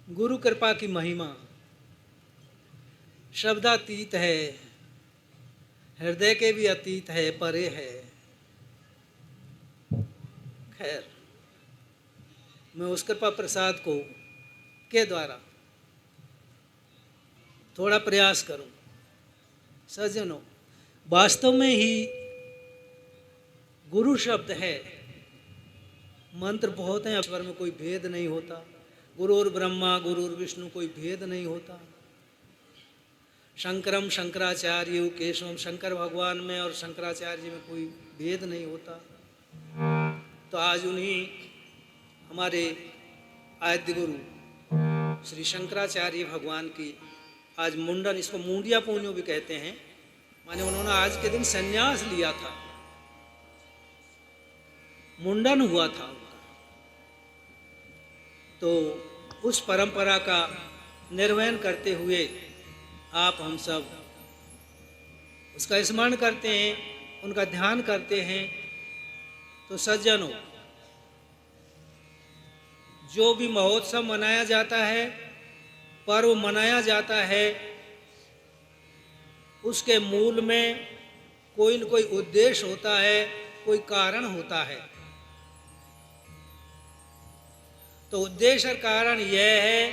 गुरु कृपा की महिमा शब्दातीत है, हृदय के भी अतीत है, परे है। खैर, मैं उस कृपा प्रसाद को के द्वारा थोड़ा प्रयास करूं। सज्जनों, वास्तव में ही गुरु शब्द है। मंत्र बहुत हैं, ईश्वर में कोई भेद नहीं होता। गुरुर् ब्रह्मा गुरुर् विष्णु, कोई भेद नहीं होता। शंकरम शंकराचार्य, केशवम, शंकर भगवान में और शंकराचार्य जी में कोई भेद नहीं होता। तो आज उन्हीं हमारे आद्य गुरु श्री शंकराचार्य भगवान की आज मुंडन, इसको मुंडिया पून्यो भी कहते हैं, माने उन्होंने आज के दिन संन्यास लिया था, मुंडन हुआ था उनका। तो उस परंपरा का निर्वहन करते हुए आप हम सब उसका स्मरण करते हैं, उनका ध्यान करते हैं। तो सज्जनों, जो भी महोत्सव मनाया जाता है, पर्व मनाया जाता है, उसके मूल में कोई न कोई उद्देश्य होता है, कोई कारण होता है। तो उद्देश्य और कारण यह है,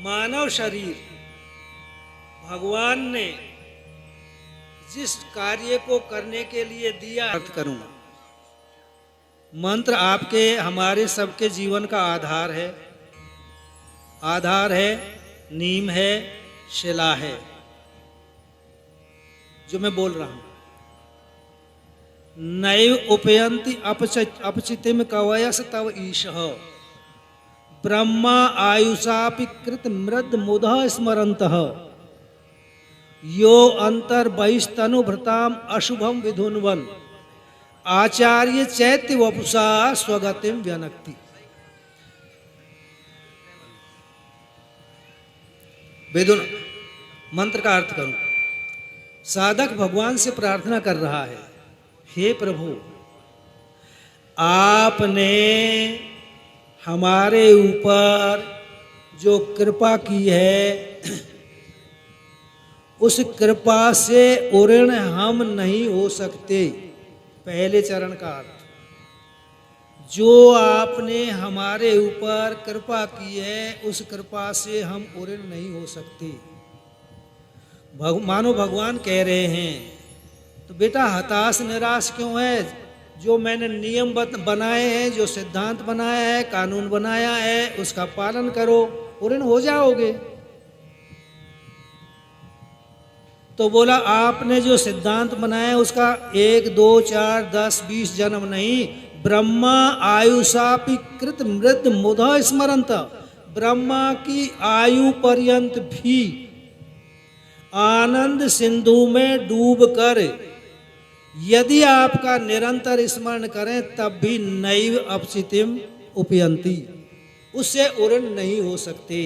मानव शरीर भगवान ने जिस कार्य को करने के लिए दिया, अर्थ करूंगा। मंत्र आपके हमारे सबके जीवन का आधार है, नीम है, शिला है, जो मैं बोल रहा हूं। नैव उपयंति अपचितिम कवयस तव ईशः, ब्रह्मा आयुषापि कृत मृद मुदः स्मरन्तः, यो अंतर बहिस्तनु भृताम अशुभम विधुन्वन, आचार्य चैत्य वपुषा स्वगतिम व्यनक्ति। वेदुन मंत्र का अर्थ करूं। साधक भगवान से प्रार्थना कर रहा है, हे प्रभु, आपने हमारे ऊपर जो कृपा की है, उस कृपा से ऋण हम नहीं हो सकते। पहले चरण का अर्थ, जो आपने हमारे ऊपर कृपा की है, उस कृपा से हम ऋण नहीं हो सकते। मानो भगवान कह रहे हैं, तो बेटा हताश निराश क्यों है? जो मैंने नियम बनाए हैं, जो सिद्धांत बनाया है, कानून बनाया है, उसका पालन करो, ऋण हो जाओगे। तो बोला, आपने जो सिद्धांत बनाया है उसका 1, 2, 4, 10, 20 जन्म नहीं, ब्रह्मा आयुषापि कृत मृद मुदः स्मरन्त, ब्रह्मा की आयु पर्यंत भी आनंद सिंधु में डूबकर यदि आपका निरंतर स्मरण करें, तब भी नैव अपचितिम उपयंती, उससे ऋण नहीं हो सकते।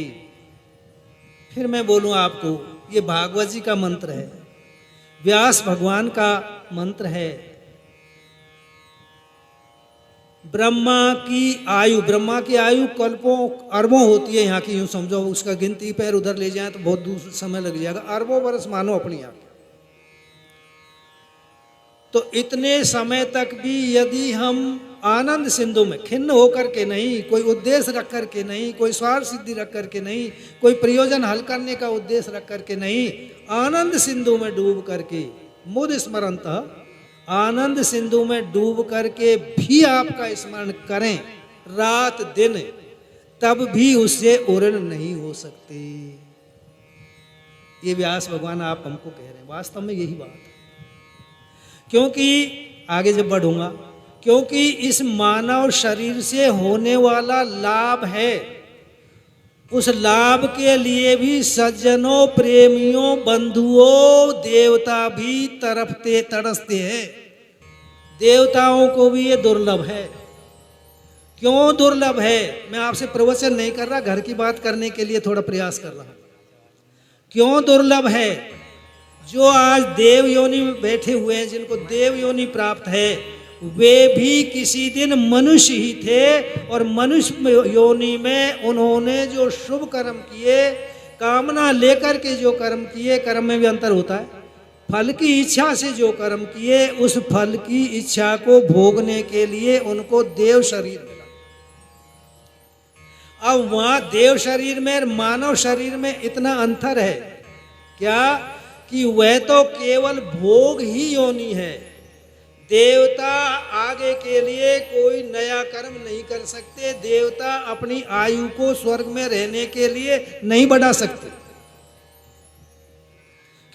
फिर मैं बोलूं आपको, ये भागवत जी का मंत्र है, व्यास भगवान का मंत्र है। ब्रह्मा की आयु कल्पों अरबों होती है यहाँ की, यूं समझो, उसका गिनती पैर उधर ले जाए तो बहुत दूर समय लग जाएगा, अरबों वर्ष मानो अपनी यहाँ। तो इतने समय तक भी यदि हम आनंद सिंधु में खिन्न होकर के नहीं, कोई उद्देश्य रख करके नहीं, कोई स्वार्थ सिद्धि रख करके नहीं, कोई प्रयोजन हल करने का उद्देश्य रख करके नहीं, आनंद सिंधु में डूब करके, मुद स्मरंत, आनंद सिंधु में डूब करके भी आपका स्मरण करें रात दिन, तब भी उससे ऋण नहीं हो सकते। ये व्यास भगवान आप हमको कह रहे हैं, वास्तव में यही बात है। क्योंकि आगे जब बढ़ूंगा, क्योंकि इस मानव शरीर से होने वाला लाभ है, उस लाभ के लिए भी सज्जनों, प्रेमियों, बंधुओं, देवता भी तड़पते हैं। देवताओं को भी ये दुर्लभ है। क्यों दुर्लभ है? मैं आपसे प्रवचन नहीं कर रहा, घर की बात करने के लिए थोड़ा प्रयास कर रहा हूं। क्यों दुर्लभ है? जो आज देव योनि में बैठे हुए हैं, जिनको देव योनि प्राप्त है, वे भी किसी दिन मनुष्य ही थे, और मनुष्य योनि में उन्होंने जो शुभ कर्म किए, कामना लेकर के जो कर्म किए, कर्म में भी अंतर होता है, फल की इच्छा से जो कर्म किए, उस फल की इच्छा को भोगने के लिए उनको देव शरीर मिला। अब वहां देव शरीर में मानव शरीर में इतना अंतर है क्या, कि वह तो केवल भोग ही योनि है। देवता आगे के लिए कोई नया कर्म नहीं कर सकते, देवता अपनी आयु को स्वर्ग में रहने के लिए नहीं बढ़ा सकते,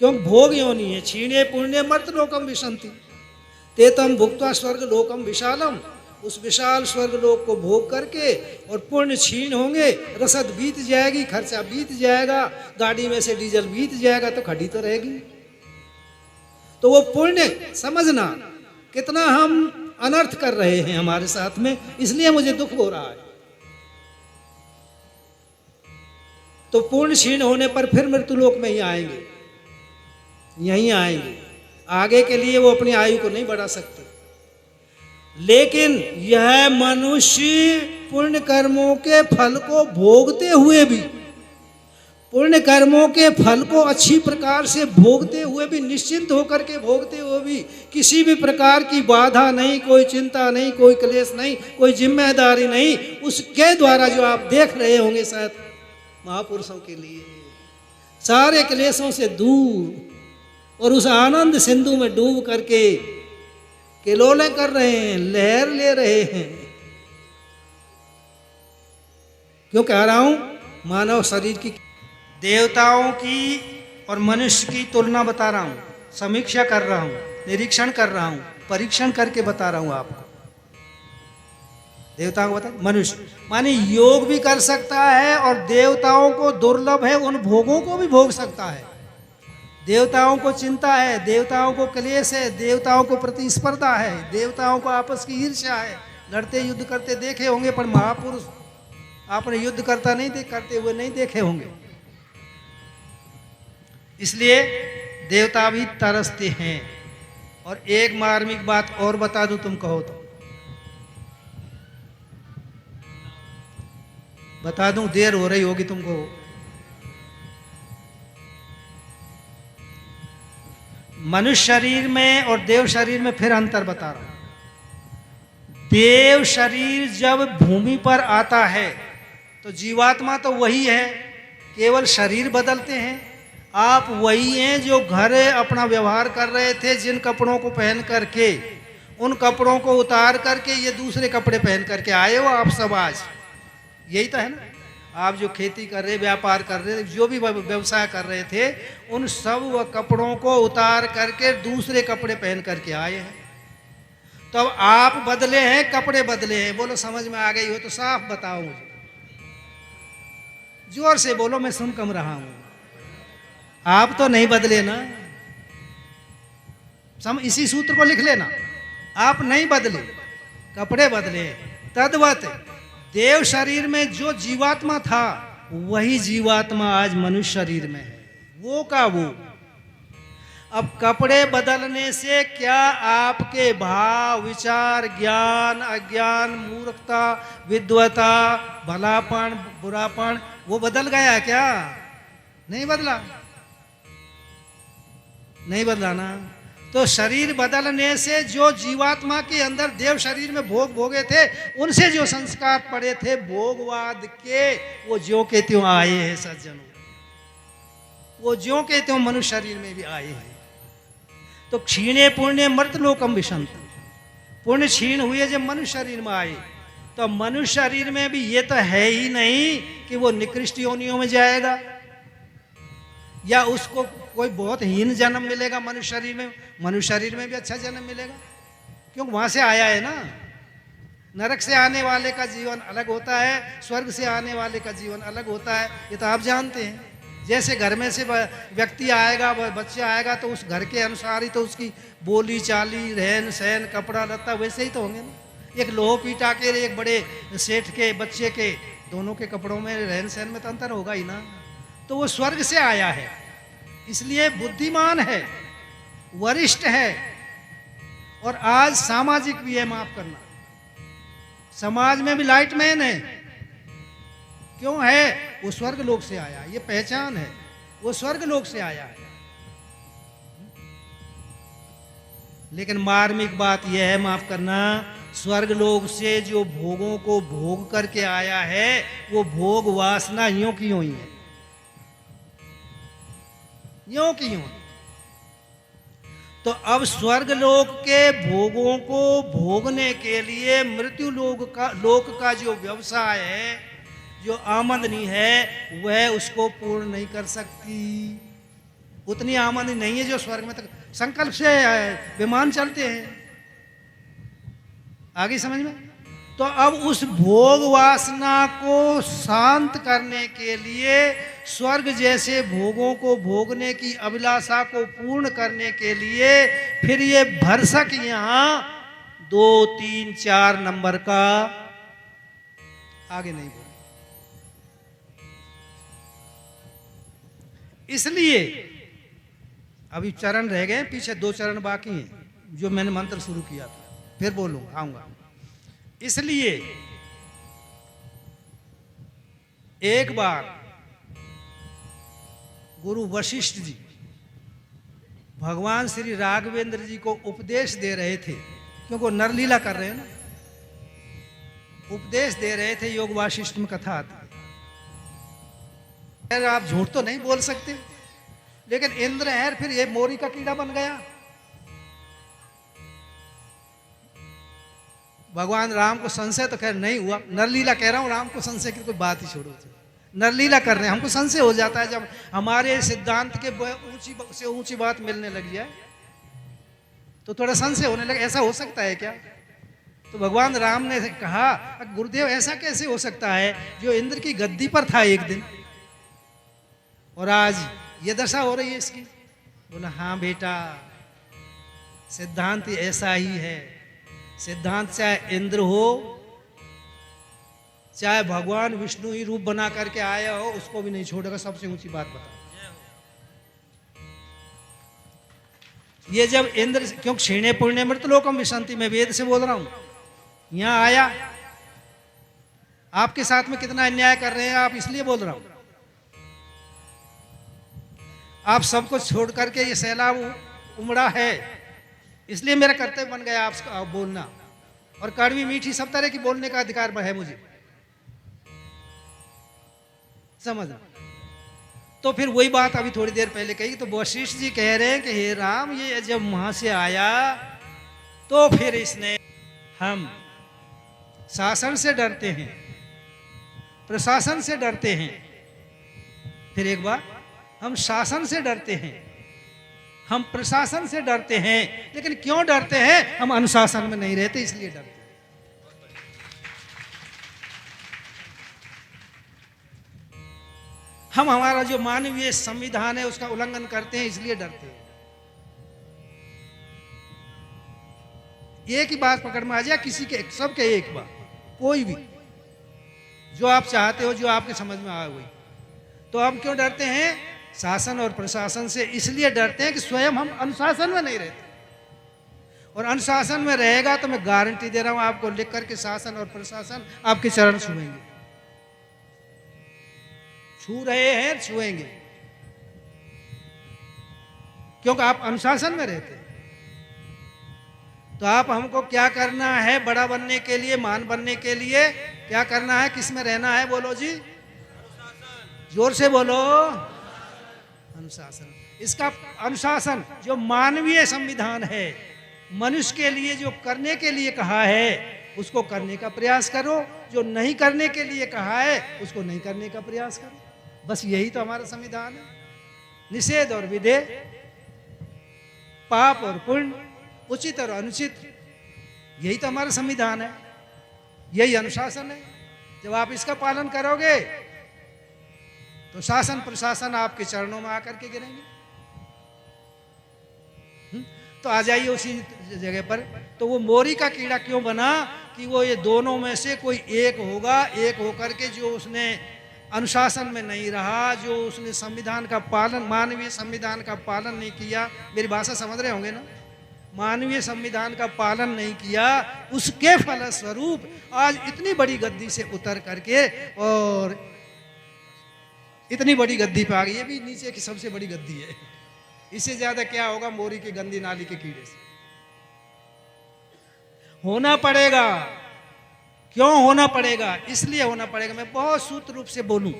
क्योंकि भोग योनि है। क्षीणे पुण्य मर्त लोकम विशंति तेतम भुक्त्वा स्वर्ग लोकम विशालम। उस विशाल स्वर्ग लोक को भोग करके, और पुण्य क्षीण होंगे, रसद बीत जाएगी, खर्चा बीत जाएगा, गाड़ी में से डीजल बीत जाएगा, तो खड़ी तो रहेगी। तो वो पुण्य समझना कितना हम अनर्थ कर रहे हैं हमारे साथ में, इसलिए मुझे दुख हो रहा है। तो पुण्य क्षीण होने पर फिर मृत्यु लोक में ही आएंगे, यहीं आएंगे, आगे के लिए वो अपनी आयु को नहीं बढ़ा सकते। लेकिन यह मनुष्य पुण्य कर्मों के फल को भोगते हुए भी, पुण्य कर्मों के फल को अच्छी प्रकार से भोगते हुए भी, निश्चिंत होकर के भोगते हुए भी, किसी भी प्रकार की बाधा नहीं, कोई चिंता नहीं, कोई क्लेश नहीं, कोई जिम्मेदारी नहीं, उसके द्वारा जो आप देख रहे होंगे शायद महापुरुषों के लिए सारे क्लेशों से दूर, और उस आनंद सिंधु में डूब करके किलोले कर रहे हैं, लहर ले रहे हैं। क्यों कह रहा हूं? मानव शरीर की, देवताओं की और मनुष्य की तुलना बता रहा हूं, समीक्षा कर रहा हूं, निरीक्षण कर रहा हूं, परीक्षण करके बता रहा हूं आपको। देवताओं को बता, मनुष्य माने योग भी कर सकता है, और देवताओं को दुर्लभ है उन भोगों को भी भोग सकता है। देवताओं को चिंता है, देवताओं को क्लेश है, देवताओं को प्रतिस्पर्धा है, देवताओं को आपस की ईर्ष्या है, लड़ते युद्ध करते देखे होंगे, पर महापुरुष आपने युद्ध करते हुए नहीं देखे होंगे। इसलिए देवता भी तरसते हैं। और एक मार्मिक बात और बता दूं, तुम कहो तो बता दूं, देर हो रही होगी तुमको। मनुष्य शरीर में और देव शरीर में फिर अंतर बता रहा हूं। देव शरीर जब भूमि पर आता है तो जीवात्मा तो वही है, केवल शरीर बदलते हैं। आप वही हैं जो घर अपना व्यवहार कर रहे थे, जिन कपड़ों को पहन करके, उन कपड़ों को उतार करके ये दूसरे कपड़े पहन करके आए हो आप सब आज। यही तो है ना, आप जो खेती कर रहे, व्यापार कर रहे, जो भी व्यवसाय कर रहे थे, उन सब वह कपड़ों को उतार करके दूसरे कपड़े पहन करके आए हैं। तो अब आप बदले हैं, कपड़े बदले हैं। बोलो समझ में आ गई हो तो साफ बताओ मुझे, जोर से बोलो, मैं सुन कम रहा हूं। आप तो नहीं बदले ना, इसी सूत्र को लिख लेना, आप नहीं बदले, कपड़े बदले। तद्वत देव शरीर में जो जीवात्मा था, वही जीवात्मा आज मनुष्य शरीर में है, वो का वो। अब कपड़े बदलने से क्या आपके भाव, विचार, ज्ञान, अज्ञान, मूर्खता, विद्वता, भलापन, बुरापन वो बदल गया क्या? नहीं बदला, नहीं बदला ना। तो शरीर बदलने से जो जीवात्मा के अंदर देव शरीर में भोग भोगे थे, उनसे जो संस्कार पड़े थे भोगवाद के, वो ज्यों के त्यों आए हैं सज्जनों, वो ज्यों के त्यों मनुष्य शरीर में भी आए हैं। तो क्षीणे पुण्य मर्त लोकम विशंत, पुण्य क्षीण हुए जब मनुष्य शरीर में आए, तो मनुष्य शरीर में भी ये तो है ही नहीं कि वो निकृष्ट योनियों में जाएगा, या उसको कोई बहुत हीन जन्म मिलेगा मनुष्य शरीर में। मनुष्य शरीर में भी अच्छा जन्म मिलेगा, क्योंकि वहां से आया है ना। नरक से आने वाले का जीवन अलग होता है, स्वर्ग से आने वाले का जीवन अलग होता है, ये तो आप जानते हैं। जैसे घर में से व्यक्ति आएगा, बच्चा आएगा, तो उस घर के अनुसार ही तो उसकी बोली चाली, रहन सहन, कपड़ा लत्ता वैसे ही तो होंगे ना। एक लोह पीटा के एक बड़े सेठ के बच्चे के, दोनों के कपड़ों में, रहन सहन में तो अंतर होगा ही ना। तो वो स्वर्ग से आया है, इसलिए बुद्धिमान है, वरिष्ठ है, और आज सामाजिक भी है माफ करना। समाज में भी लाइटमैन है। क्यों है? वो स्वर्ग लोक से आया, ये पहचान है, वो स्वर्ग लोक से आया है। लेकिन मार्मिक बात यह है, माफ करना, स्वर्ग लोक से जो भोगों को भोग करके आया है वो भोग वासना यूं की यूं ही है, यूं की यूं। तो अब स्वर्ग लोक के भोगों को भोगने के लिए मृत्यु लोक का जो व्यवसाय है, जो आमदनी है, वह उसको पूर्ण नहीं कर सकती। उतनी आमदनी नहीं है जो स्वर्ग में तक संकल्प से विमान चलते हैं। आगे समझ में? तो अब उस भोग वासना को शांत करने के लिए, स्वर्ग जैसे भोगों को भोगने की अभिलाषा को पूर्ण करने के लिए, फिर ये भरसक यहां 2, 3, 4 नंबर का आगे नहीं बोल। इसलिए अभी चरण रह गए, पीछे 2 चरण बाकी हैं जो मैंने मंत्र शुरू किया था, फिर बोलूंगा, आऊंगा। इसलिए एक बार गुरु वशिष्ठ जी भगवान श्री राघवेंद्र जी को उपदेश दे रहे थे, क्योंकि वो नरलीला कर रहे हैं ना, उपदेश दे रहे थे। योग वाशिष्ठ में कथा आती है। आप झूठ तो नहीं बोल सकते, लेकिन इंद्र है फिर ये मोरी का कीड़ा बन गया। भगवान राम को संशय तो खैर नहीं हुआ, नरलीला कह रहा हूं, राम को संशय की कोई बात ही छोड़ो, नरलीला कर रहे हैं। हमको संशय हो जाता है जब हमारे सिद्धांत के ऊंची से ऊंची बात मिलने लग जाए तो थोड़ा संशय होने लगे, ऐसा हो सकता है क्या? तो भगवान राम ने कहा, गुरुदेव ऐसा कैसे हो सकता है, जो इंद्र की गद्दी पर था एक दिन और आज ये दशा हो रही है इसकी? बोला हाँ बेटा, सिद्धांत ऐसा ही है। सिद्धांत चाहे इंद्र हो, चाहे भगवान विष्णु ही रूप बना करके आया हो, उसको भी नहीं छोड़ेगा। सबसे ऊंची बात बता, ये जब इंद्र, क्योंकि क्षीणे पुण्य मृतलोकम विशंति, मैं वेद से बोल रहा हूं, यहां आया, आपके साथ में कितना अन्याय कर रहे हैं आप, इसलिए बोल रहा हूं। आप सबको छोड़ करके ये सैलाब उमड़ा है, इसलिए मेरा कर्तव्य बन गया आपका बोलना, और कड़वी मीठी सब तरह की बोलने का अधिकार है मुझे, समझ। तो फिर वही बात अभी थोड़ी देर पहले कही, तो वशिष्ठ जी कह रहे हैं कि हे राम, ये जब वहां से आया तो फिर इसने, हम शासन से डरते हैं, प्रशासन से डरते हैं, फिर एक बार हम शासन से डरते हैं, हम प्रशासन से डरते हैं, लेकिन क्यों डरते हैं? हम अनुशासन में नहीं रहते, इसलिए डरते हैं। हम हमारा जो मानवीय संविधान है उसका उल्लंघन करते हैं, इसलिए डरते हैं। एक ही बात पकड़ में आ जाए, किसी के सबके एक बात, कोई भी जो आप चाहते हो, जो आपके समझ में आए, वही। तो हम क्यों डरते हैं? शासन और प्रशासन से इसलिए डरते हैं कि स्वयं हम अनुशासन में नहीं रहते, और अनुशासन में रहेगा तो मैं गारंटी दे रहा हूं आपको लिख करके, शासन और प्रशासन आपके चरण छुएंगे, छू रहे हैं, छुएंगे, क्योंकि आप अनुशासन में रहते हैं। तो आप हमको क्या करना है? बड़ा बनने के लिए, मान बनने के लिए क्या करना है? किस में रहना है? बोलो जी, जोर से बोलो। अनुशासन। इसका अनुशासन जो मानवीय संविधान है, मनुष्य के लिए जो करने के लिए कहा है उसको करने का प्रयास करो, जो नहीं करने के लिए कहा है उसको नहीं करने का प्रयास करो। बस यही तो हमारा संविधान है। निषेध और विधेय, पाप और पुण्य, उचित और अनुचित, यही तो हमारा संविधान है, यही अनुशासन है। जब आप इसका पालन करोगे तो शासन प्रशासन आपके चरणों में आकर के गिरेंगे। तो आ जाइए उसी जगह पर। तो वो मोरी का कीड़ा क्यों बना? कि वो ये दोनों में से कोई एक होगा, एक होकर के जो उसने अनुशासन में नहीं रहा, जो उसने संविधान का पालन, मानवीय संविधान का पालन नहीं किया। मेरी भाषा समझ रहे होंगे ना? मानवीय संविधान का पालन नहीं किया, उसके फलस्वरूप आज इतनी बड़ी गद्दी से उतर करके और इतनी बड़ी गद्दी पे आ गई। ये भी नीचे की सबसे बड़ी गद्दी है। इससे ज्यादा क्या होगा मोरी की गंदी नाली के कीड़े से। होना पड़ेगा। क्यों होना पड़ेगा? इसलिए होना पड़ेगा, मैं बहुत सूत्र रूप से बोलूं।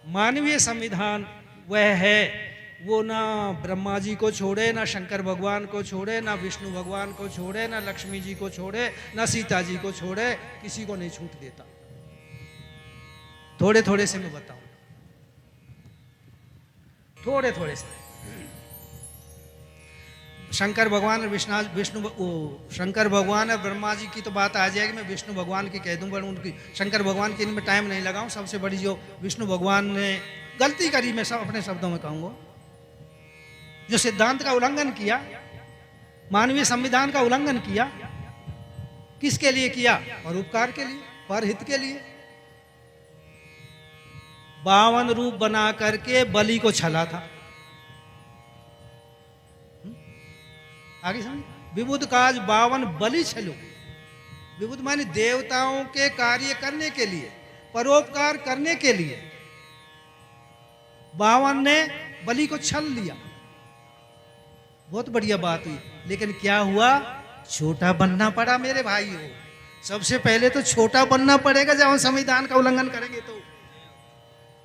मानवीय संविधान वह है, वो ना ब्रह्मा जी को छोड़े, ना शंकर भगवान को छोड़े, ना विष्णु भगवान को छोड़े, ना लक्ष्मी जी को छोड़े, ना सीता जी को छोड़े, किसी को नहीं छूट देता। थोड़े थोड़े से मैं बताऊं, थोड़े थोड़े से। शंकर भगवान और शंकर भगवान और ब्रह्मा जी की तो बात आ जाएगी, मैं विष्णु भगवान की कह दूं, पर उनकी शंकर भगवान की इनमें टाइम नहीं लगाऊं। सबसे बड़ी जो विष्णु भगवान ने गलती करी, मैं सब अपने शब्दों में कहूंगा, जो सिद्धांत का उल्लंघन किया, मानवीय संविधान का उल्लंघन किया। किसके लिए किया? परोपकार के लिए, परहित के लिए। 52 रूप बना करके बलि को छला था। आगे समझ, विबुध काज 52 बलि छलो। विबुध माने देवताओं के कार्य करने के लिए, परोपकार करने के लिए 52 ने बलि को छल लिया। बहुत बढ़िया बात हुई, लेकिन क्या हुआ? छोटा बनना पड़ा मेरे भाइयों। सबसे पहले तो छोटा बनना पड़ेगा जब हम संविधान का उल्लंघन करेंगे। तो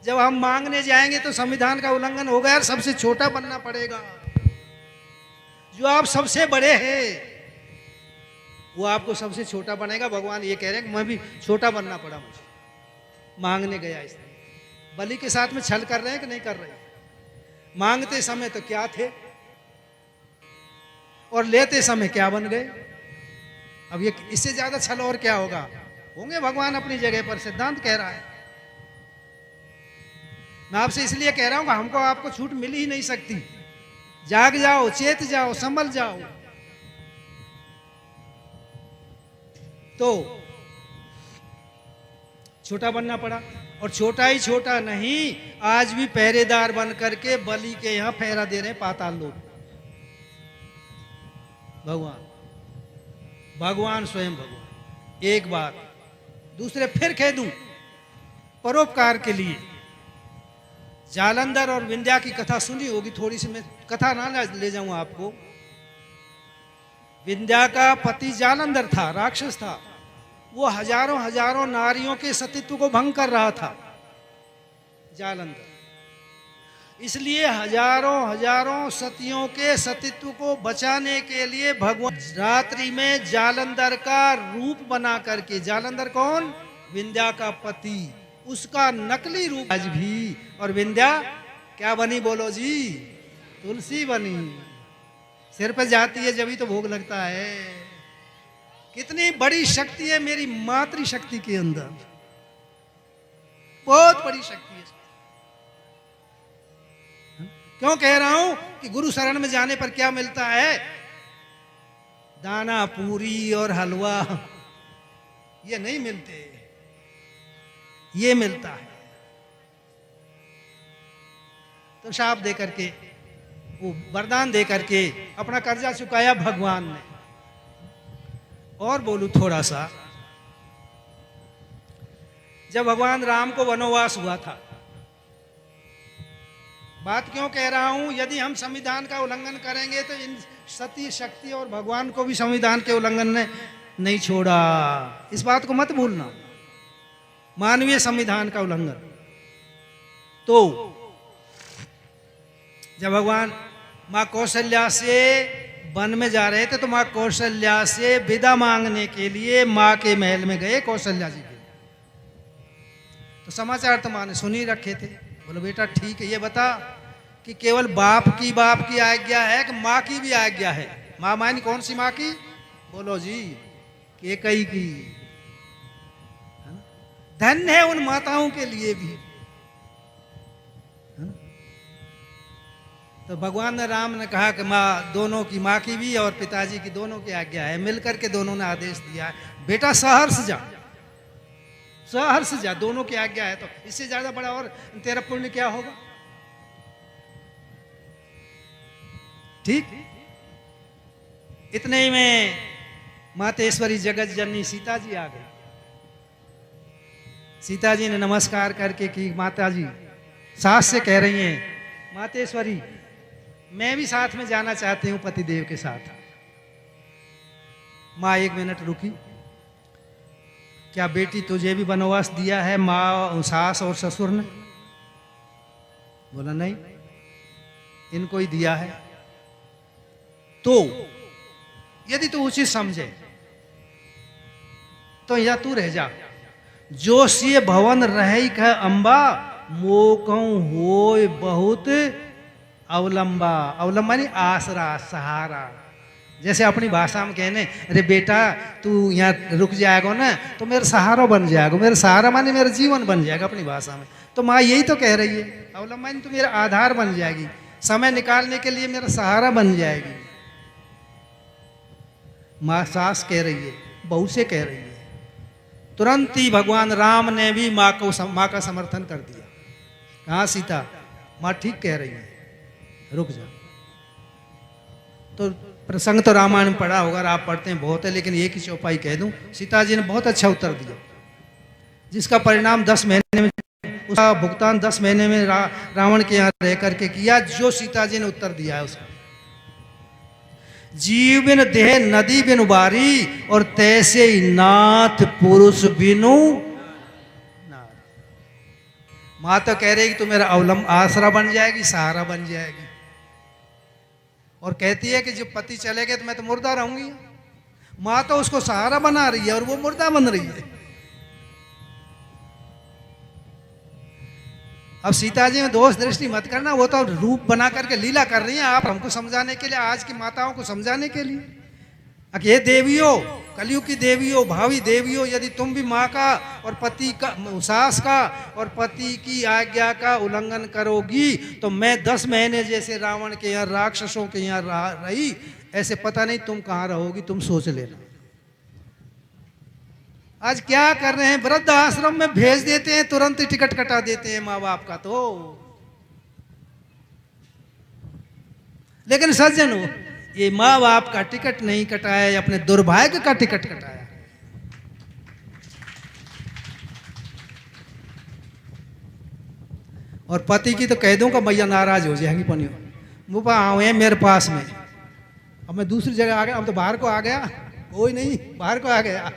जब हम मांगने जाएंगे तो संविधान का उल्लंघन होगा यार, सबसे छोटा बनना पड़ेगा। जो आप सबसे बड़े हैं वो आपको सबसे छोटा बनेगा। भगवान ये कह रहे हैं कि मैं भी छोटा बनना पड़ा मुझे। मांगने गया इसलिए। बलि के साथ में छल कर रहे हैं कि नहीं कर रहे? मांगते समय तो क्या थे और लेते समय क्या बन गए? अब ये इससे ज्यादा छल और क्या होगा? होंगे भगवान अपनी जगह पर, सिद्धांत कह रहा है। मैं आपसे इसलिए कह रहा हूं कि हमको आपको छूट मिल ही नहीं सकती। जाग जाओ, चेत जाओ, संभल जाओ। तो छोटा बनना पड़ा, और छोटा ही छोटा नहीं, आज भी पहरेदार बन करके बलि के यहां पहरा दे रहे हैं पाताल लोग। भगवान स्वयं भगवान। एक बात, दूसरे फिर कह दूं, परोपकार के लिए जालंधर और विंध्या की कथा सुनी होगी थोड़ी सी। मैं कथा ना ले जाऊं आपको। विंध्या का पति जालंधर था, राक्षस था। वो हजारों हजारों नारियों के सतीत्व को भंग कर रहा था जालंधर। इसलिए हजारों हजारों सतियों के सतीत्व को बचाने के लिए भगवान रात्रि में जालंधर का रूप बना करके, जालंधर कौन? विंध्या का पति, उसका नकली रूप आज भी। और विंध्या क्या बनी बोलो जी? तुलसी बनी। सिर पर जाती है जब ही तो भोग लगता है। कितनी बड़ी शक्ति है मेरी मातृशक्ति के अंदर, बहुत बड़ी शक्ति है। क्यों कह रहा हूं कि गुरु शरण में जाने पर क्या मिलता है? दाना, पूरी और हलवा ये नहीं मिलते, ये मिलता है। तो शाप दे करके, वो वरदान दे करके अपना कर्जा चुकाया भगवान ने। और बोलूं थोड़ा सा, जब भगवान राम को वनवास हुआ था, बात क्यों कह रहा हूं? यदि हम संविधान का उल्लंघन करेंगे तो इन सती, शक्ति और भगवान को भी संविधान के उल्लंघन ने नहीं छोड़ा। इस बात को मत भूलना। मानवीय संविधान का उल्लंघन। तो जब भगवान मां कौशल्या से वन में जा रहे थे तो मां कौशल्या से विदा मांगने के लिए मां के महल में गए कौशल्या जी के। तो समाचार तो मां ने सुन ही रखे थे। बोलो बेटा ठीक है, ये बता कि केवल बाप की आज्ञा है कि माँ की भी आज्ञा है? माँ मानी कौन सी माँ की? बोलो जी, केकई की। धन्य है उन माताओं के लिए भी। तो भगवान ने, राम ने कहा कि माँ, दोनों की, माँ की भी और पिताजी की, दोनों की आज्ञा है। मिलकर के दोनों ने आदेश दिया है, बेटा सहर्ष जा, सहर्ष जा, दोनों की आज्ञा है। तो इससे ज्यादा बड़ा और तेरा पुण्य क्या होगा? ठीक। इतने ही में मातेश्वरी जगत जननी सीता जी आ गई। सीता जी ने नमस्कार करके कि माता जी, सास से कह रही हैं, मातेश्वरी मैं भी साथ में जाना चाहती हूं पतिदेव के साथ। माँ 1 मिनट रुकी। क्या बेटी तुझे भी वनवास दिया है माँ, सास और ससुर ने? बोला नहीं, इनको ही दिया है। तो यदि तू उचित समझे तो या तू रह जा। जो सिय भवन रही कह अंबा, मोकऊ होय बहुत अवलंबा। अवलंबा नहीं, आसरा, सहारा। जैसे अपनी भाषा में कहने, अरे बेटा तू यहाँ रुक जाएगा ना तो मेरा सहारा बन जाएगा। मेरा सहारा माने मेरा जीवन बन जाएगा अपनी भाषा में। तो माँ यही तो कह रही है, अवलंबा तो मेरा आधार बन जाएगी, समय निकालने के लिए मेरा सहारा बन जाएगी। माँ सास कह रही है, बहू से कह रही है। तुरंत ही भगवान राम ने भी माँ का समर्थन कर दिया। कहा सीता, माँ ठीक कह रही है, रुक जा। तो प्रसंग तो रामायण में पढ़ा होगा, आप पढ़ते हैं बहुत है, लेकिन एक ही चौपाई कह दूं। सीता जी ने बहुत अच्छा उत्तर दिया, जिसका परिणाम 10 महीने में, उसका भुगतान 10 महीने में रावण के यहाँ रह करके किया। जो सीता जी ने उत्तर दिया है उसका, जीव बिन देह नदी बिन उबारी, और तैसे ही नाथ पुरुष बिनु नारी। माँ तो कह रही कि तू मेरा अवलंब आसरा बन जाएगी, सहारा बन जाएगी, और कहती है कि जब पति चले गए तो मैं तो मुर्दा रहूंगी। माँ तो उसको सहारा बना रही है और वो मुर्दा बन रही है। अब सीता जी में दोष दृष्टि मत करना, वो तो रूप बना करके लीला कर रही हैं, आप हमको समझाने के लिए, आज की माताओं को समझाने के लिए। ये देवियों, कलयुग की देवियों, भावी देवियों, यदि तुम भी माँ का और पति का, सास का और पति की आज्ञा का उल्लंघन करोगी तो मैं 10 महीने जैसे रावण के यहाँ, राक्षसों के यहाँ रही, ऐसे पता नहीं तुम कहाँ रहोगी, तुम सोच लेना। आज क्या कर रहे हैं, वृद्ध आश्रम में भेज देते हैं, तुरंत ही टिकट कटा देते हैं माँ बाप का। तो लेकिन सज्जनों, ये माँ बाप का टिकट नहीं कटाया, अपने दुर्भाग्य का टिकट कटाया। और पति की तो कह दूंगा मैया नाराज हो जाएंगी, पनियो मुपा आए मेरे पास में। अब मैं दूसरी जगह आ गया, अब तो बाहर को आ गया, कोई नहीं बाहर को आ गया।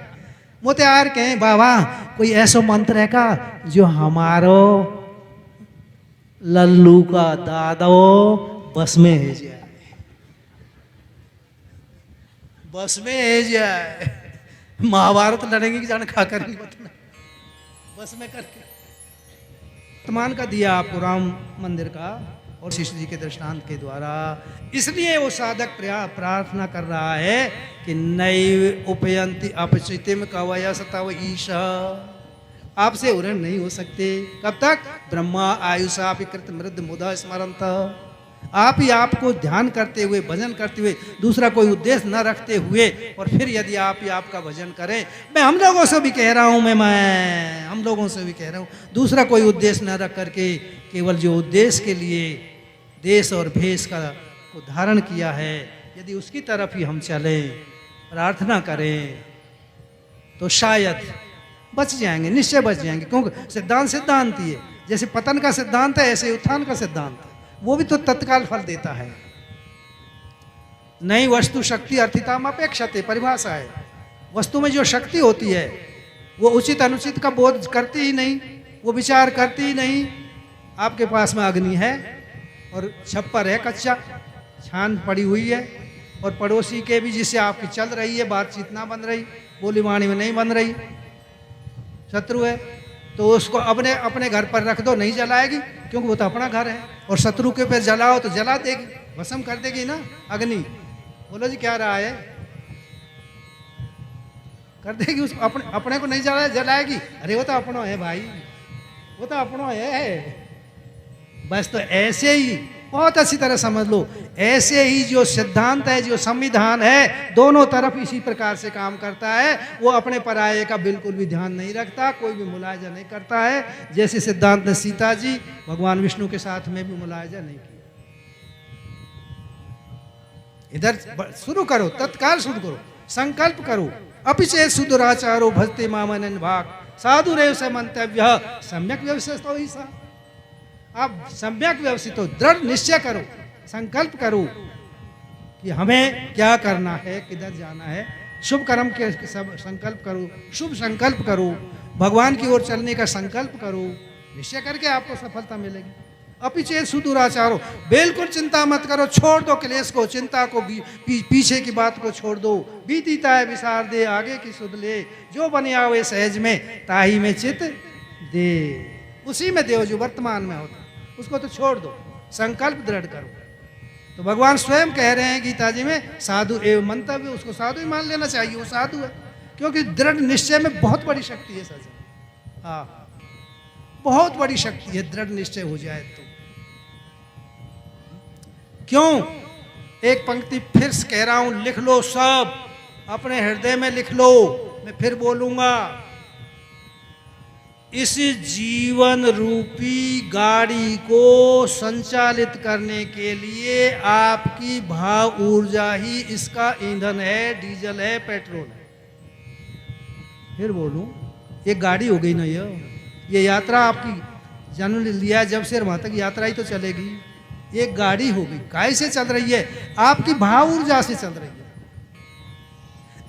मोते यार कहें बाबा कोई ऐसा मंत्र है का जो हमारो लल्लू का दादा बस में है जाए, बस में है जाए। महाभारत लड़ेंगे कि जान खा कर नहीं बतना, बस में करके। वर्तमान का दिया आपको राम मंदिर का और शिष्य जी के दृष्टांत के द्वारा। इसलिए वो साधक प्रार्थना कर रहा है कि नैव उपयंती अपचितिम कवयसतव ईशा। आपसे उरण नहीं हो सकते। कब तक? ब्रह्मा आयुषा कृत मृद मुदा स्मरंत। आप ही आपको ध्यान करते हुए, भजन करते हुए, दूसरा कोई उद्देश्य न रखते हुए, और फिर यदि आप ही आपका भजन करें, मैं हम लोगों से भी कह रहा हूं, मैं हम लोगों से भी कह रहा हूं, दूसरा कोई उद्देश्य न रख करके केवल जो उद्देश्य के लिए देश और भेष का को धारण किया है, यदि उसकी तरफ ही हम चलें, प्रार्थना करें, तो शायद बच जाएंगे, निश्चय बच जाएंगे। क्योंकि सिद्धांत ही है। जैसे पतन का सिद्धांत है, ऐसे उत्थान का सिद्धांत है, वो भी तो तत्काल फल देता है। नई वस्तु शक्ति अर्थिताम अपेक्षते, परिभाषा है। वस्तु में जो शक्ति होती है वो उचित अनुचित का बोध करती ही नहीं, वो विचार करती ही नहीं। आपके पास में अग्नि है और छप्पर है कच्चा, छान पड़ी हुई है, और पड़ोसी के भी जिससे आपकी चल रही है, बातचीत ना बन रही, बोली वाणी में नहीं बन रही, शत्रु है, तो उसको अपने अपने घर पर रख दो, नहीं जलाएगी, क्योंकि वो तो अपना घर है। और शत्रु के पे जलाओ तो जला देगी, भस्म कर देगी ना अग्नि। बोलो जी क्या रहा है, कर देगी उसको, अपने को नहीं जलाएगी। अरे वो तो अपना है भाई, वो तो अपना है। बस तो ऐसे ही बहुत अच्छी तरह समझ लो, ऐसे ही जो सिद्धांत है, जो संविधान है, दोनों तरफ इसी प्रकार से काम करता है। वो अपने पराये का बिल्कुल भी ध्यान नहीं रखता, कोई भी मुलायजा नहीं करता है। जैसे सिद्धांत ने सीता जी भगवान विष्णु के साथ में भी मुलायजा नहीं किया। इधर शुरू करो, तत्काल शुरू करो, संकल्प करो। अपिचे सुदुराचारो भजते मामनन भाग साधु रेव से मंतव्य सम्यक व्यवस्थित हो। सा आप सम्यक व्यवस्थित हो, दृढ़ निश्चय करो, संकल्प करो कि हमें क्या करना है, किधर जाना है। शुभ कर्म के सब संकल्प करो, शुभ संकल्प करो, भगवान की ओर चलने का संकल्प करो, निश्चय करके आपको सफलता मिलेगी। अपिचे सुदुराचारो, बिल्कुल चिंता मत करो, छोड़ दो क्लेश को, चिंता को, पीछे की बात को छोड़ दो। बीतीता है विसार दे, आगे की सुध ले, जो बने आवे सहज में, ताही में चित दे। उसी में देव जो वर्तमान में होता, उसको तो छोड़ दो, संकल्प दृढ़ करो। तो भगवान स्वयं कह रहे हैं गीता जी में, साधु एवं मंतव्य, उसको साधु ही मान लेना चाहिए, वो साधु है। क्योंकि दृढ़ निश्चय में बहुत बड़ी शक्ति है सच। हाँ, बहुत बड़ी शक्ति है, दृढ़ निश्चय हो जाए तो। क्यों? एक पंक्ति फिर कह रहा हूं, लिख लो सब, अपने हृदय में लिख लो, मैं फिर बोलूंगा। इस जीवन रूपी गाड़ी को संचालित करने के लिए आपकी भाव ऊर्जा ही इसका ईंधन है, डीजल है, पेट्रोल है। फिर बोलूं, ये गाड़ी हो गई ना, ये यात्रा आपकी जन्म लिया जब से वहां तक यात्रा ही तो चलेगी। एक गाड़ी हो गई, काय से चल रही है? आपकी भाव ऊर्जा से चल रही है।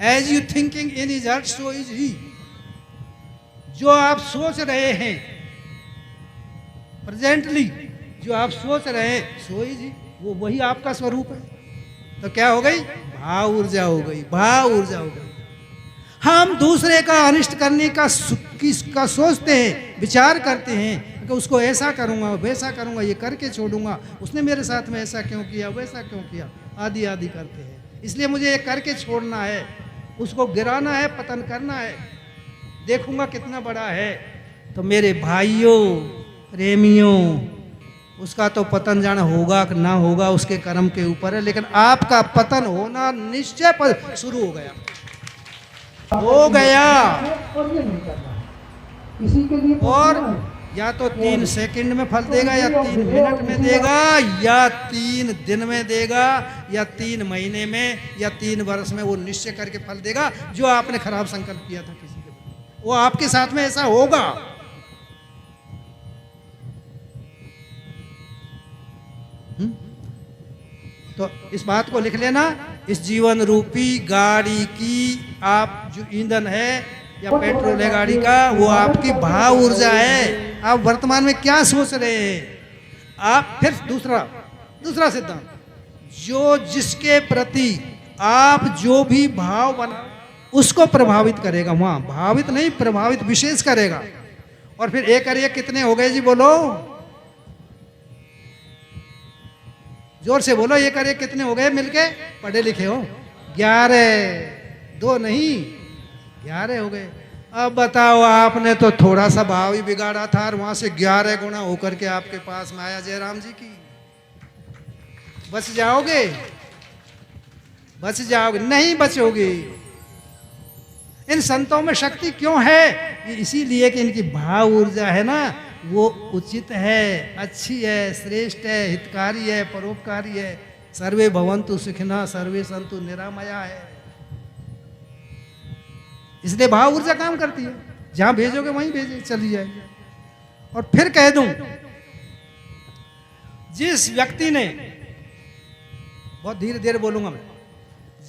As you thinking in his heart so is he. जो आप सोच रहे हैं प्रेजेंटली, जो आप सोच रहे हैं सो इज ही, वो वही आपका स्वरूप है। तो क्या हो गई? भाव ऊर्जा हो गई, भाव ऊर्जा हो गई। हम दूसरे का अनिष्ट करने का सोचते हैं, विचार करते हैं कि उसको ऐसा करूंगा, वैसा करूंगा, ये करके छोड़ूंगा, उसने मेरे साथ में ऐसा क्यों किया, वैसा क्यों किया, आदि आदि करते हैं। इसलिए मुझे ये करके छोड़ना है, उसको गिराना है, पतन करना है, देखूंगा कितना बड़ा है। तो मेरे भाइयों, प्रेमियों, उसका तो पतन जाना होगा कि ना होगा उसके कर्म के ऊपर है, लेकिन आपका पतन होना निश्चय पर शुरू हो गया, हो गया। और या तो 3 सेकंड में फल देगा, या 3 मिनट में देगा, या 3 दिन में देगा, या 3 महीने में, या 3 वर्ष में वो निश्चय करके फल देगा। जो आपने खराब संकल्प किया था किसी के, वो आपके साथ में ऐसा होगा। तो इस बात को लिख लेना, इस जीवन रूपी गाड़ी की आप जो ईंधन है या पेट्रोल है गाड़ी का, वो आपकी भाव ऊर्जा है। आप वर्तमान में क्या सोच रहे हैं? आप फिर दूसरा सिद्धांत, जो जिसके प्रति आप जो भी भाव बना उसको प्रभावित करेगा। वहां भावित नहीं, प्रभावित विशेष करेगा। और फिर एक करिए, कितने हो गए जी? बोलो, जोर से बोलो, ये करिए कितने हो गए मिलके? पढ़े लिखे हो? 11, 2 नहीं, 11 हो गए। अब बताओ, आपने तो थोड़ा सा भाव ही बिगाड़ा था और वहां से 11 गुना होकर के आपके पास में आया जयराम जी की। बच जाओगे? बच जाओगे? नहीं बचोगे। इन संतों में शक्ति क्यों है? इसीलिए कि इनकी भाव ऊर्जा है ना, वो उचित है, अच्छी है, श्रेष्ठ है, हितकारी है, परोपकारी है। सर्वे भवन्तु सुखिनः सर्वे सन्तु निरामया है। इसलिए भाव ऊर्जा काम करती है, जहां भेजोगे वहीं भेजे चली जाएगी। और फिर कह दूं, जिस व्यक्ति ने, बहुत धीरे धीरे बोलूंगा मैं,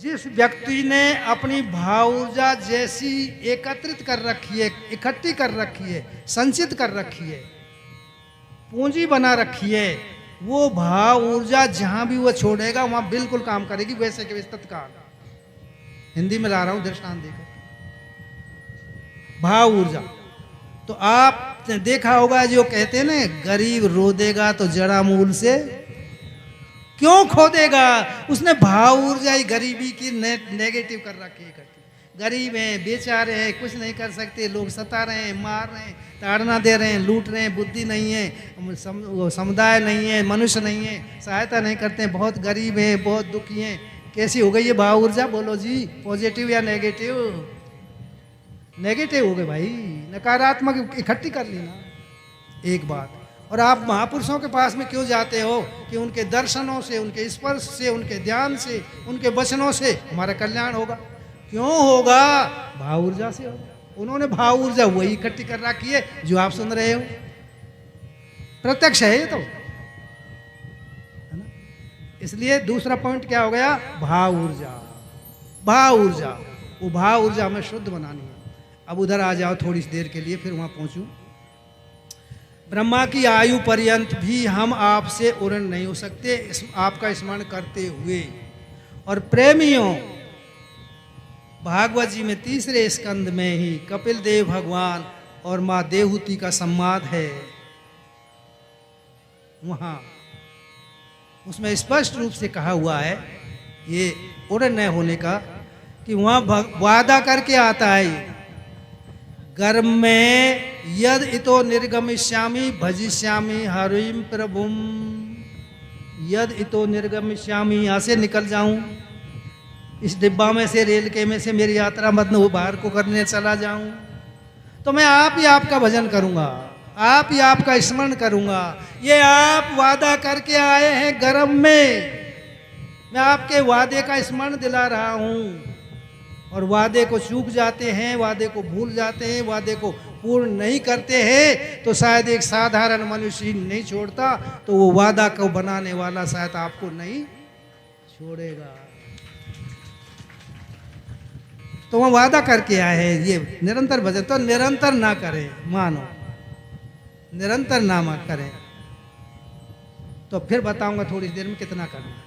जिस व्यक्ति ने अपनी भाव ऊर्जा जैसी एकत्रित कर रखी है, इकट्ठी कर रखी है, संचित कर रखी है, पूंजी बना रखी है, वो भाव ऊर्जा जहां भी वो छोड़ेगा वहां बिल्कुल काम करेगी, वैसे के वैसे तत्काल। हिंदी में ला रहा हूं दृष्टांत देकर। भाव ऊर्जा तो आपने देखा होगा, जो कहते हैं ना, गरीब रो देगा तो जड़ा मूल से क्यों खो देगा? उसने भाव ऊर्जा ही गरीबी की नेगेटिव कर रखी है। गरीब हैं, बेचारे हैं, कुछ नहीं कर सकते, लोग सता रहे हैं, मार रहे हैं, ताड़ना दे रहे हैं, लूट रहे हैं, बुद्धि नहीं है, समुदाय नहीं है, मनुष्य नहीं है, सहायता नहीं करते हैं, बहुत गरीब हैं, बहुत दुखी हैं। कैसी हो गई ये भाव ऊर्जा? बोलो जी, पॉजिटिव या नेगेटिव? नेगेटिव हो गए भाई, नकारात्मक इकट्ठी कर ली ना। एक बात। और आप महापुरुषों के पास में क्यों जाते हो? कि उनके दर्शनों से, उनके स्पर्श से, उनके ध्यान से, उनके वचनों से हमारा कल्याण होगा। क्यों होगा? भाव ऊर्जा से होगा। उन्होंने भाव ऊर्जा वही इकट्ठी कर रखी है जो आप सुन रहे हो, प्रत्यक्ष है ये तो, है ना। इसलिए दूसरा पॉइंट क्या हो गया? भाव ऊर्जा। भाव ऊर्जा, वो भाव ऊर्जा हमें शुद्ध बनानी है। अब उधर आ जाओ थोड़ी देर के लिए, फिर वहां पहुंचूं। ब्रह्मा की आयु पर्यंत भी हम आपसे उड़न नहीं हो सकते आपका स्मरण करते हुए। और प्रेमियों, भागवत जी में तीसरे स्कंद में ही कपिल देव भगवान और माँ देवहूति का संवाद है। वहां उसमें स्पष्ट रूप से कहा हुआ है ये उड़न न होने का, कि वहां वादा करके आता है गर्भ में, यद इतो निर्गमिष्यामि भजिष्यामि हरिम प्रभुम। यद इतो निर्गमिष्यामि, यहाँ से निकल जाऊं, इस डिब्बा में से, रेल के में से मेरी यात्रा मत बाहर को करने चला जाऊं, तो मैं आप ही आपका भजन करूंगा, आप ही आपका स्मरण करूंगा। ये आप वादा करके आए हैं गर्भ में, मैं आपके वादे का स्मरण दिला रहा हूं। और वादे को चूक जाते हैं, वादे को भूल जाते हैं, वादे को पूर्ण नहीं करते हैं, तो शायद एक साधारण मनुष्य नहीं छोड़ता, तो वो वादा को बनाने वाला शायद आपको नहीं छोड़ेगा। तो वह वादा करके आए हैं ये निरंतर भजन, तो निरंतर ना करें, मानो निरंतर ना करें। तो फिर बताऊंगा थोड़ी देर में कितना करना है।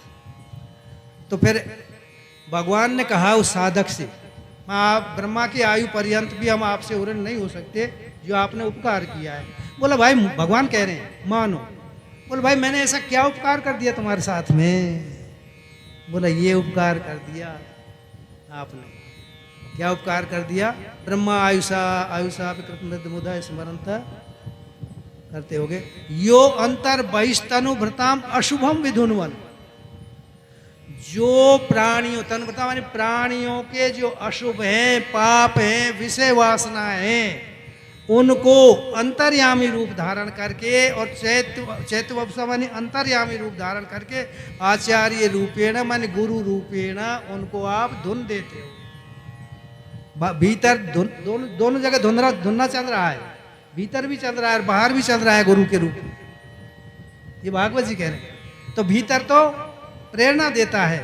तो फिर भगवान ने कहा उस साधक से, आप ब्रह्मा की आयु पर्यंत भी हम आपसे उड़न नहीं हो सकते जो आपने उपकार किया है। बोला भाई, भगवान कह रहे हैं मानो। बोला भाई मैंने ऐसा क्या उपकार कर दिया तुम्हारे साथ में? बोला ये उपकार कर दिया आपने। क्या उपकार कर दिया? ब्रह्मा आयुषा आयुषा विकृतमुदा स्मरण करते होगे। यो अंतर बहिस्तनु भृताम अशुभम विधुनवन। जो प्राणियों, तनुभृता माने प्राणियों के जो अशुभ हैं, पाप हैं, विषय वासना है, उनको अंतर्यामी रूप धारण करके, और चैत्यवसा माने अंतर्यामी रूप धारण करके, आचार्य रूपेण माने गुरु रूपेण उनको आप धुन देते हो। भीतर दोनों जगह धुनना चल रहा है, भीतर भी चल रहा है और बाहर भी चल रहा है गुरु के रूप में। ये भागवत जी कह रहे हैं। तो भीतर तो प्रेरणा देता है,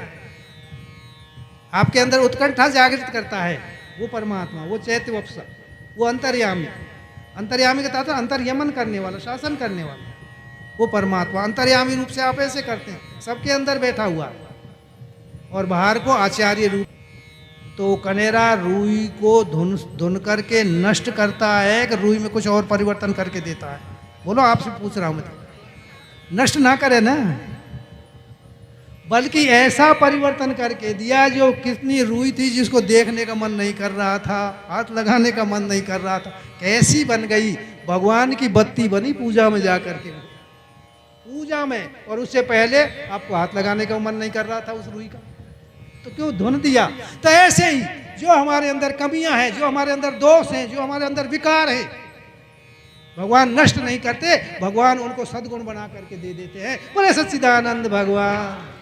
आपके अंदर उत्कंठा जागृत करता है वो परमात्मा, वो चैत्यवसा, वो अंतर्यामी। अंतर्यामी का तात्पर्य अंतर्यमन करने वाला, शासन करने वाला, वो परमात्मा अंतर्यामी रूप से आप ऐसे करते हैं, सबके अंदर बैठा हुआ है। और बाहर को आचार्य रूप। तो कनेरा रुई को धुन करके नष्ट करता है कि रुई में कुछ और परिवर्तन करके देता है? बोलो, आपसे पूछ रहा हूं मैं तो। नष्ट ना करे ना, बल्कि ऐसा परिवर्तन करके दिया जो कितनी रुई थी जिसको देखने का मन नहीं कर रहा था, हाथ लगाने का मन नहीं कर रहा था, कैसी बन गई, भगवान की बत्ती बनी पूजा में जाकर के, पूजा में। और उससे पहले आपको हाथ लगाने का मन नहीं कर रहा था उस रुई का, तो क्यों धुन दिया? तो ऐसे ही जो हमारे अंदर कमियां हैं, जो हमारे अंदर दोष हैं, जो हमारे अंदर विकार है, भगवान नष्ट नहीं करते, भगवान उनको सद्गुण बना करके दे देते हैं। बोले सच्चिदानंद भगवान,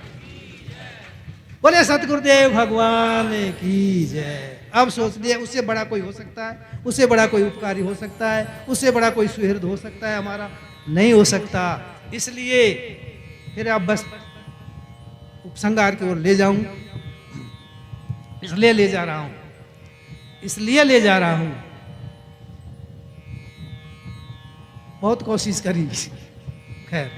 बोले सतगुरुदेव भगवान की जय। अब सोच लिया उससे बड़ा कोई हो सकता है, उससे बड़ा कोई उपकारी हो सकता है, उससे बड़ा कोई सुहृद हो सकता है हमारा? नहीं हो सकता। इसलिए फिर अब बस उपसंहार की ओर ले जाऊं, इसलिए ले जा रहा हूं, इसलिए ले जा रहा हूं। बहुत कोशिश करी, खैर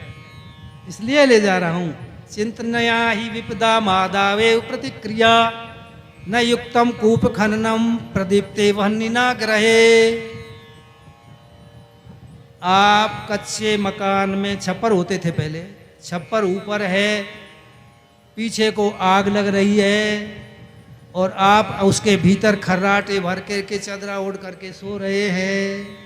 इसलिए ले जा रहा हूं। चिंतनया ही विपदा मादावे प्रतिक्रिया, न युक्तम कूप खननम प्रदीप्ते वहनिना ग्रहे। आप कच्चे मकान में, छप्पर होते थे पहले, छप्पर ऊपर है, पीछे को आग लग रही है, और आप उसके भीतर खर्राटे भर करके चादरा ओढ़ करके सो रहे हैं।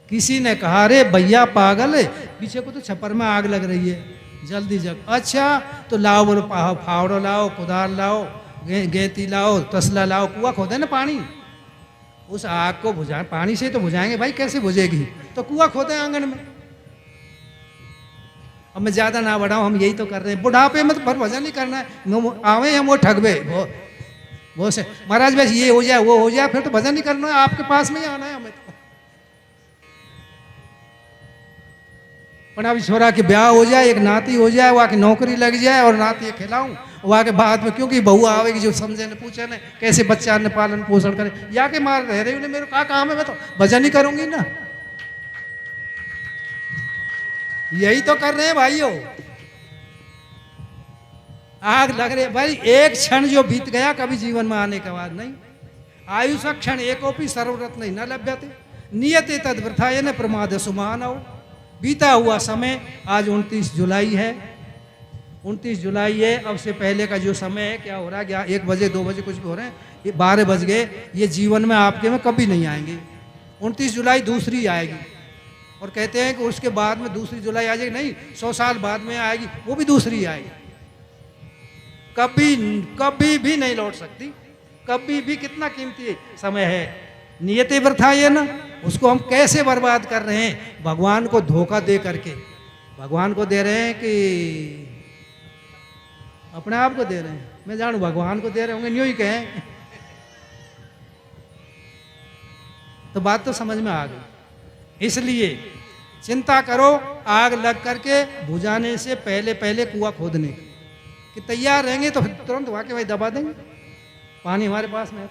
किसी ने कहा, अरे भैया पागल है, पीछे को तो छप्पर में आग लग रही है, जल्दी जग। अच्छा तो लाओ, बोलो फावड़ो लाओ, कुदार लाओ, गेती लाओ, तसला लाओ, कुआं खोदे ना पानी, उस आग को बुझा, पानी से तो बुझाएंगे भाई, कैसे बुझेगी? तो कुआं खोदे आंगन में। अब मैं ज्यादा ना बढ़ाऊं, हम यही तो कर रहे हैं। बुढ़ापे में तो पर भजन नहीं करना है, आवे हम वो ठगबे वो से महाराज बस ये हो जाए वो हो जाए, फिर तो भजन नहीं करना है, आपके पास में ही आना है हमें तो। पर अभी छोरा के ब्याह हो जाए, एक नाती हो जाए, वहाँ की नौकरी लग जाए और नाती खिलाऊं, वहाँ के बाद में क्योंकि बहू आवेगी जो समझे ने पूछे ने कैसे बच्चा ने पालन पोषण करे, या के मार रह रही मेरे क्या काम है, मैं तो भजन ही करूंगी ना। यही तो कर रहे हैं भाइयों। आग लग रही भाई, एक क्षण जो बीत गया कभी जीवन में आने के बाद नहीं। आयुष क्षण एकोपी सर्वरत्न नहीं न लभ्यते नियते तद वृथाय न प्रमाद सुमानव। बीता हुआ समय, आज 29 जुलाई है, 29 जुलाई है। अब से पहले का जो समय है क्या हो रहा है, 1 बजे 2 बजे कुछ भी हो रहे हैं, ये 12 बज गए, ये जीवन में आपके में कभी नहीं आएंगे। 29 जुलाई दूसरी आएगी, और कहते हैं कि उसके बाद में दूसरी जुलाई आ जाएगी, नहीं 100 साल बाद में आएगी, वो भी दूसरी आएगी। कभी कभी भी नहीं लौट सकती, कभी भी। कितना कीमती समय है, नियते वृथा है ना, उसको हम कैसे बर्बाद कर रहे हैं, भगवान को धोखा दे करके। भगवान को दे रहे हैं कि अपने आप को दे रहे हैं, मैं जानू भगवान को दे रहे होंगे, न्यू ही कहें। तो बात तो समझ में आ गई। इसलिए चिंता करो, आग लग करके बुझाने से पहले पहले कुआं खोदने कि तैयार रहेंगे तो तुरंत वाकई भाई दबा देंगे, पानी हमारे पास में है।